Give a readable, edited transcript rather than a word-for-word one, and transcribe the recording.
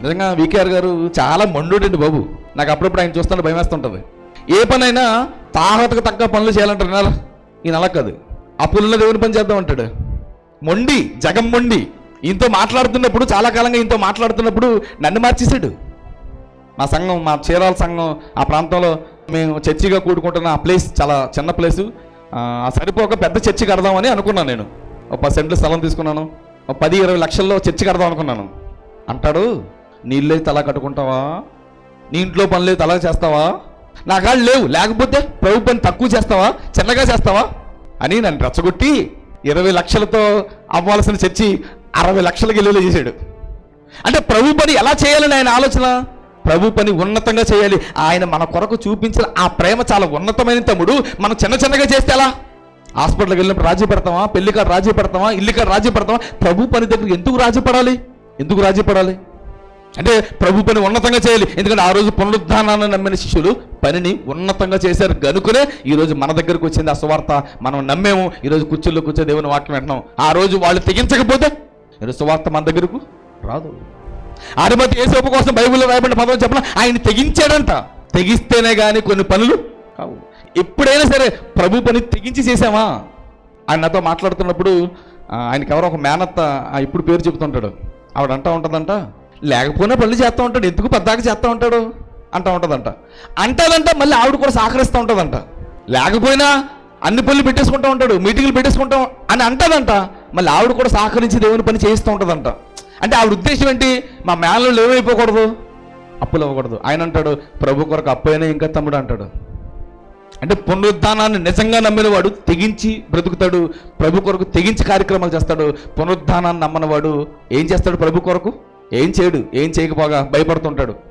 నిజంగా వికేఆర్ గారు చాలా మండుడండి బాబు. నాకు అప్పుడప్పుడు ఆయన చూస్తుంటే భయం వేస్తుంటుంది. ఏ పనైనా తాహతకు తగ్గ పనులు చేయాలంటారు. వినాలా? ఈయన అలా కాదు, అప్పులున్న దేవుని పని చేద్దాం అంటాడు. మొండి, జగం మొండి. ఈయనతో మాట్లాడుతున్నప్పుడు, చాలా కాలంగా ఈయనతో మాట్లాడుతున్నప్పుడు నన్ను మార్చేశాడు. మా సంఘం, మా చీరాల సంఘం ఆ ప్రాంతంలో మేము చర్చిగా కూడుకుంటున్న ఆ ప్లేస్ చాలా చిన్న ప్లేసు. సరిపోక పెద్ద చర్చి కడదామని అనుకున్నాను. నేను ఒక 10 సెంట్లు స్థలం తీసుకున్నాను. ఒక 10-20 లక్షల్లో చర్చి కడదాం అనుకున్నాను. అంటాడు, నీ ఇల్లు అయితే అలా కట్టుకుంటావా? నీ ఇంట్లో పనులు అయితే అలా చేస్తావా? నా కాళ్ళు లేవు, లేకపోతే ప్రభు పని తక్కువ చేస్తావా, చిన్నగా చేస్తావా అని నన్ను రెచ్చగొట్టి 20 లక్షలతో అవ్వాల్సిన చర్చి 60 లక్షలకి ఇల్లు చేశాడు. అంటే ప్రభు పని ఎలా చేయాలని ఆయన ఆలోచన. ప్రభు పని ఉన్నతంగా చేయాలి. ఆయన మన కొరకు చూపించిన ఆ ప్రేమ చాలా ఉన్నతమైన తమ్ముడు. మనం చిన్న చిన్నగా చేస్తే ఎలా? హాస్పిటల్కి వెళ్ళినప్పుడు రాజీ పడతామా? పెళ్లి కాడ రాజీ పడతామా? ఇల్లు కాడ రాజీ పడతామా? ప్రభు పని దగ్గర ఎందుకు రాజీ పడాలి? ఎందుకు రాజీ పడాలి? అంటే ప్రభు పని ఉన్నతంగా చేయాలి. ఎందుకంటే ఆ రోజు పునరుద్ధానాన్ని నమ్మిన శిష్యులు పనిని ఉన్నతంగా చేశారు గనుకనే ఈరోజు మన దగ్గరకు వచ్చింది ఆ సువార్త. మనం నమ్మేము, ఈరోజు కుర్చీల్లో కూర్చో దేవుని వాక్యం వింటున్నాం. ఆ రోజు వాళ్ళు తెగించకపోతే ఈరోజు సువార్త మన దగ్గరకు రాదు. అరిమతి యేసోపు కోసం బైబిల్లో రాయబడిన పదం చెప్పిన ఆయన తెగించాడంట. తెగిస్తేనే కానీ కొన్ని పనులు కావు. ఎప్పుడైనా సరే ప్రభు పని తెగించి చేసామా? ఆయన నాతో మాట్లాడుతున్నప్పుడు ఆయనకి ఎవరో ఒక మేనత్త ఇప్పుడు పేరు చెబుతుంటాడు. ఆవిడ అంటూ ఉంటుందంట, లేకపోయినా పనులు చేస్తూ ఉంటాడు, ఎందుకు పద్దాక చేస్తూ ఉంటాడు అంటూ ఉంటుందంట. అంటాదంట, మళ్ళీ ఆవిడ కూడా సహకరిస్తూ ఉంటుందంట. లేకపోయినా అన్ని పనులు పెట్టేసుకుంటూ ఉంటాడు, మీటింగ్లు పెట్టేసుకుంటాం అని అంటాదంట. మళ్ళీ ఆవిడ కూడా సహకరించి దేవుని పని చేయిస్తూ ఉంటుందంట. అంటే ఆవిడ ఉద్దేశం ఏంటి? మా మేనలు ఏమైపోకూడదు, అప్పులు అవ్వకూడదు. ఆయన అంటాడు, ప్రభు కొరకు అప్పు అయినా ఇంకా తమ్ముడు అంటాడు. అంటే పునరుద్ధానాన్ని నిజంగా నమ్మినవాడు తెగించి బ్రతుకుతాడు, ప్రభు కొరకు తెగించి కార్యక్రమాలు చేస్తాడు. పునరుద్ధానాన్ని నమ్మనివాడు ఏం చేస్తాడు? ప్రభు కొరకు ఏం చేయడు, ఏం చేయకపోగా భయపడుతుంటాడు.